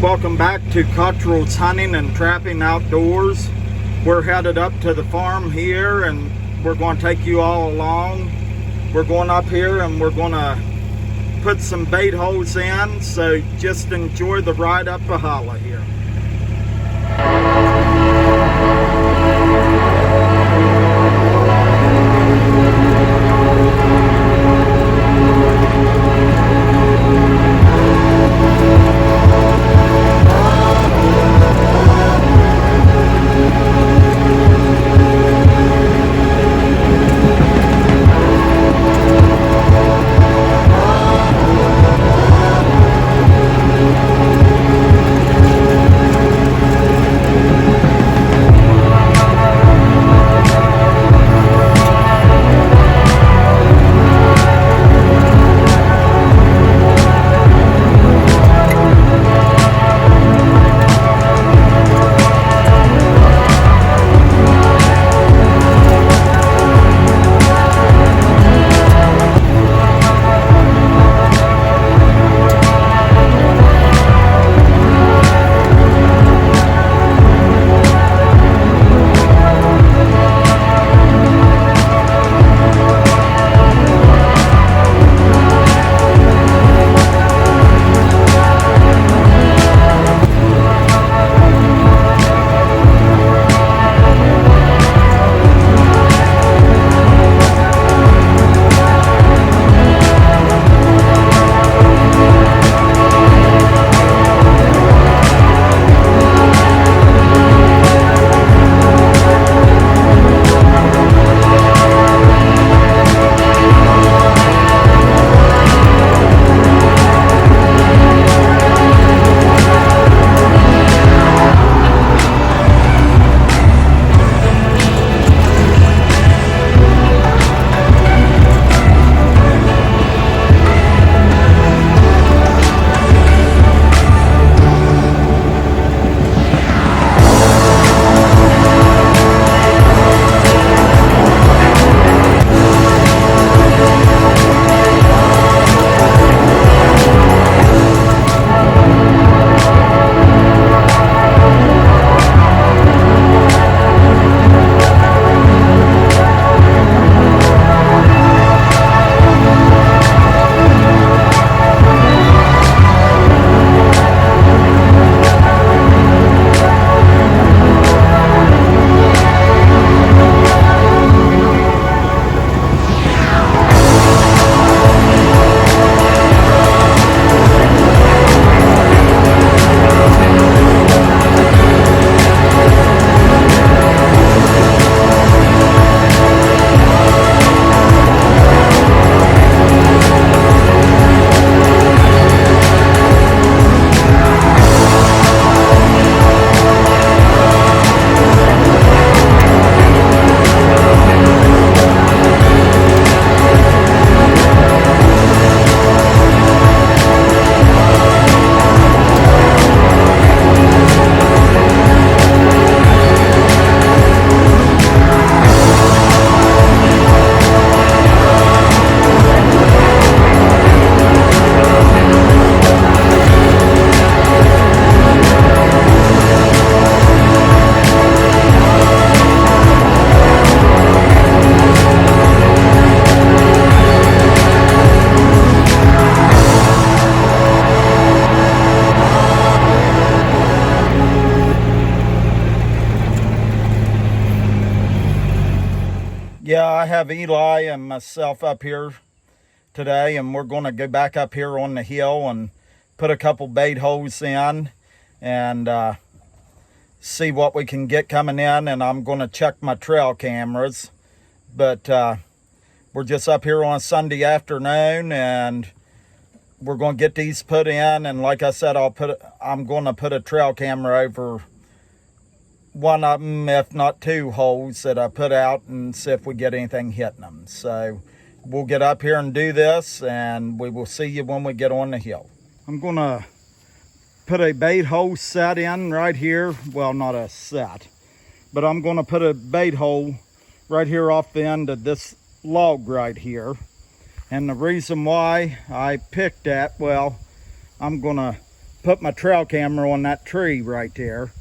Welcome back to Cottrell's Hunting and Trapping Outdoors. We're headed up to the farm here and we're going to take you all along. We're going up here and we're going to put some bait holes in, so just enjoy the ride up the holler here. Yeah, I have Eli and myself up here today, and we're going to go back up here on the hill and put a couple bait holes in and see what we can get coming in. And I'm going to check my trail cameras, but we're just up here on a Sunday afternoon and we're going to get these put in. And like I said, I'm going to put a trail camera over one of them, if not two holes that I put out, and see if we get anything hitting them. So we'll get up here and do this, and we will see you when we get on the hill. I'm going to put a bait hole set in right here. Well, not a set, but I'm going to put a bait hole right here off the end of this log right here. And the reason why I picked that, well, I'm going to put my trail camera on that tree right there.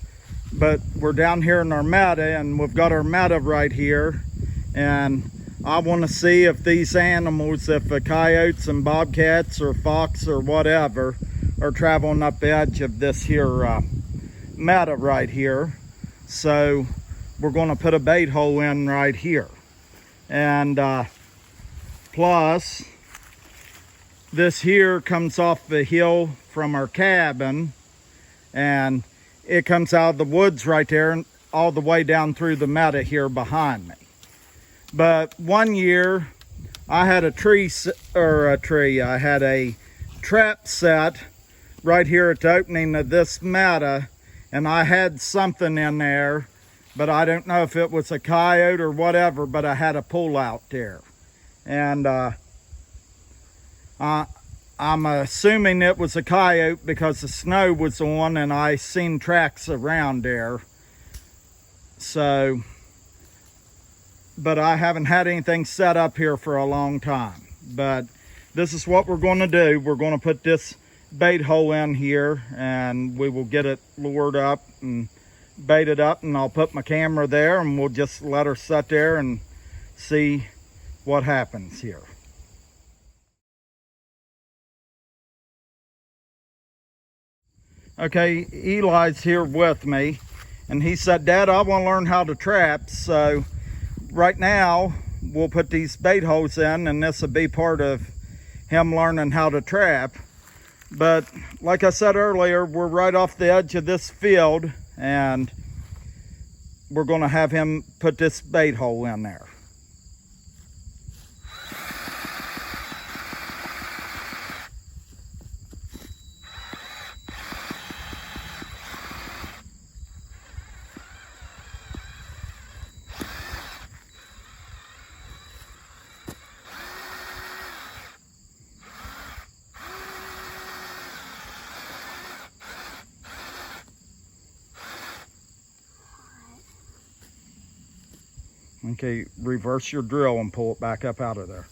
But we're down here in our meta, and we've got our meta right here, and I want to see if these animals, if the coyotes and bobcats or fox or whatever, are traveling up the edge of this here meta right here. So we're going to put a bait hole in right here. And plus, this here comes off the hill from our cabin, and it comes out of the woods right there and all the way down through the meta here behind me. But one year I had I had a trap set right here at the opening of this meta, and I had something in there, but I don't know if it was a coyote or whatever, but I had a pull out there. And I'm assuming it was a coyote because the snow was on and I seen tracks around there. So, but I haven't had anything set up here for a long time. But this is what we're going to do. We're going to put this bait hole in here, and we will get it lured up and baited up, and I'll put my camera there, and we'll just let her sit there and see what happens here. Okay, Eli's here with me, and he said, Dad, I want to learn how to trap. So right now we'll put these bait holes in, and this will be part of him learning how to trap. But like I said earlier, we're right off the edge of this field, and we're going to have him put this bait hole in there. Okay, reverse your drill and pull it back up out of there.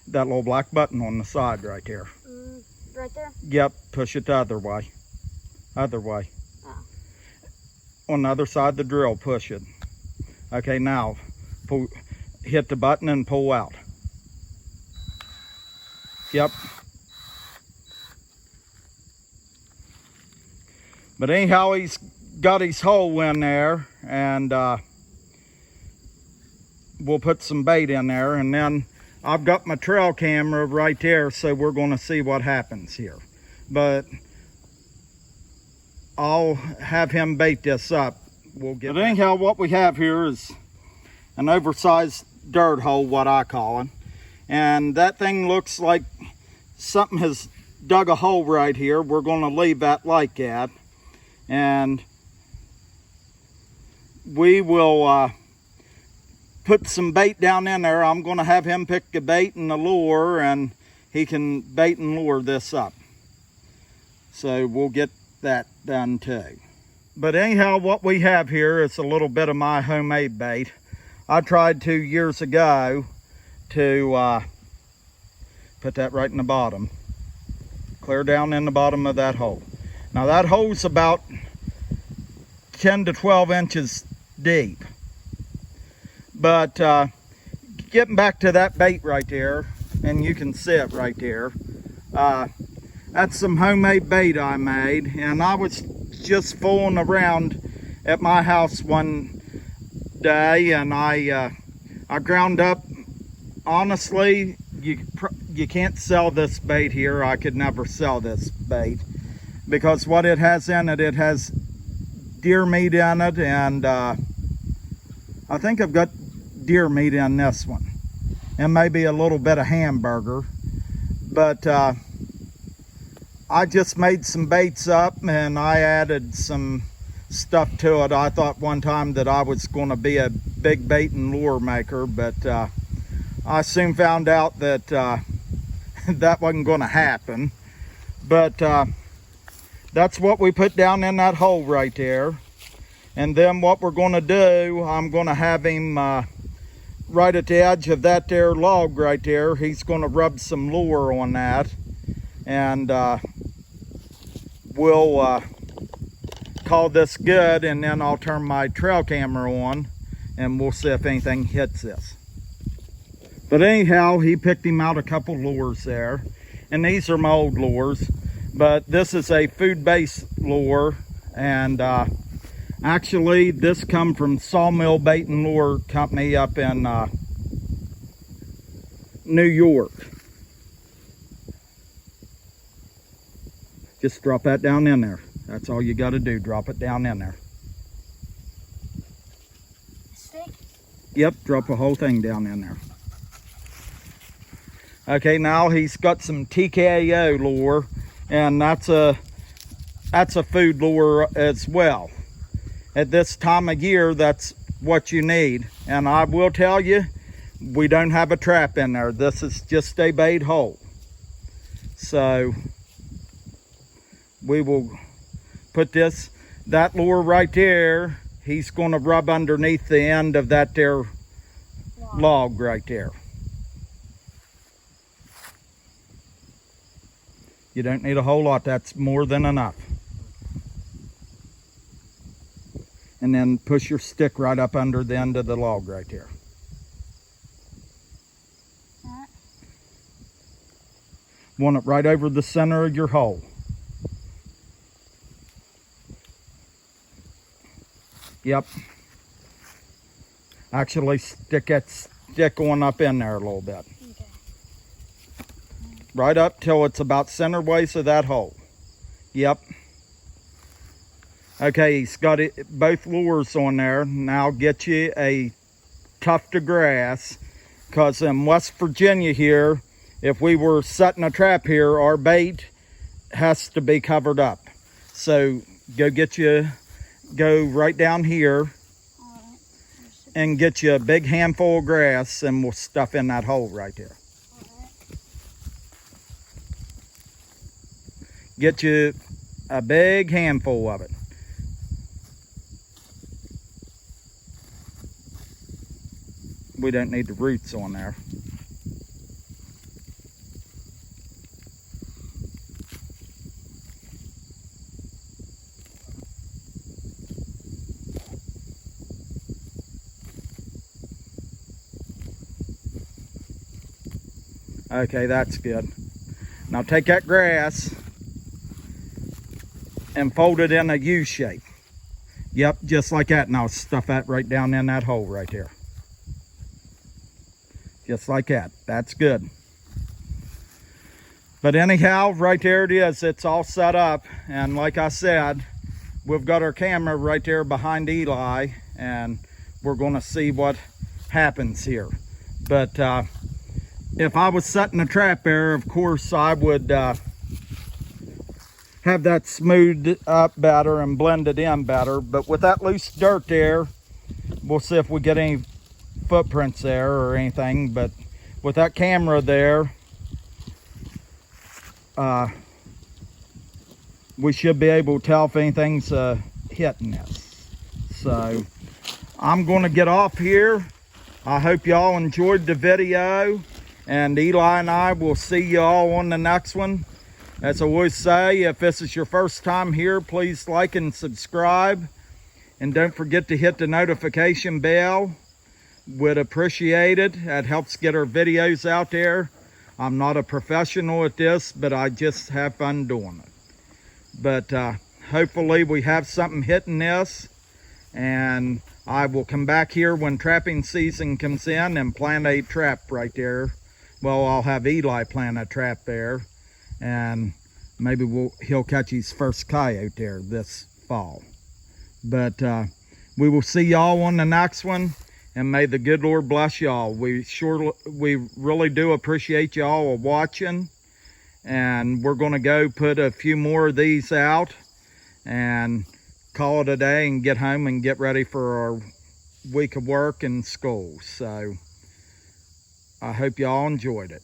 That little black button on the side right there. Right there? Yep, push it the other way. Other way. Oh. On the other side of the drill, push it. Okay, now pull, hit the button and pull out. Yep. But anyhow, he's got his hole in there, and we'll put some bait in there, and then I've got my trail camera right there, so we're going to see what happens here. But I'll have him bait this up. But anyhow, what we have here is an oversized dirt hole, what I call it. And that thing looks like something has dug a hole right here. We're going to leave that like that. And we will put some bait down in there. I'm going to have him pick the bait and the lure, and he can bait and lure this up. So we'll get that done too. But anyhow, what we have here is a little bit of my homemade bait. I tried 2 years ago to put that right in the bottom. Clear down in the bottom of that hole. Now that hole's about 10 to 12 inches deep. But getting back to that bait right there, and you can see it right there, that's some homemade bait I made, and I was just fooling around at my house one day, and I ground up, honestly, you can't sell this bait here. I could never sell this bait, because what it has in it, it has deer meat in it, and I think I've got deer meat in this one, and maybe a little bit of hamburger. But I just made some baits up, and I added some stuff to it. I thought one time that I was going to be a big bait and lure maker, but I soon found out that that wasn't going to happen. But that's what we put down in that hole right there. And then what we're going to do, I'm going to have him right at the edge of that there log right there. He's going to rub some lure on that, and we'll call this good, and then I'll turn my trail camera on and we'll see if anything hits this. But anyhow, he picked him out a couple lures there, and these are my old lures, but this is a food-based lure, and actually this come from Sawmill Bait and Lure Company up in New York. Just drop that down in there. That's all you got to do, drop it down in there. Stick? Yep, drop the whole thing down in there. Okay, now he's got some TKO lure, and that's a food lure as well. At this time of year, that's what you need. And I will tell you, we don't have a trap in there. This is just a bait hole. So we will put that lure right there. He's going to rub underneath the end of that there log right there. You don't need a whole lot. That's more than enough. And then push your stick right up under the end of the log right there. Want it right over the center of your hole. Yep. Actually, stick that stick on up in there a little bit. Okay. Right up till it's about center waist of that hole. Yep. Okay, he's got both lures on there. Now get you a tuft of grass, because in West Virginia here, if we were setting a trap here, our bait has to be covered up. So go right down here and get you a big handful of grass, and we'll stuff in that hole right there. Get you a big handful of it. We don't need the roots on there. Okay, that's good. Now take that grass and fold it in a U shape. Yep, just like that. Now stuff that right down in that hole right there. Just like that. That's good. But anyhow, right there it is. It's all set up. And like I said, we've got our camera right there behind Eli, and we're going to see what happens here. But if I was setting a trap there, of course I would have that smoothed up better and blended in better. But with that loose dirt there, we'll see if we get any footprints there or anything. But with that camera there, we should be able to tell if anything's hitting this. So I'm going to get off here. I hope y'all enjoyed the video, and Eli and I will see y'all on the next one. As I always say, if this is your first time here, please like and subscribe, and don't forget to hit the notification bell. Would appreciate it. That helps get our videos out there. I'm not a professional at this, but I just have fun doing it. But hopefully we have something hitting this, and I will come back here when trapping season comes in and plant a trap right there. Well, I'll have Eli plant a trap there, and maybe he'll catch his first coyote there this fall. But we will see y'all on the next one, and may the good Lord bless y'all. We really do appreciate y'all watching, and we're going to go put a few more of these out and call it a day and get home and get ready for our week of work and school. So I hope y'all enjoyed it.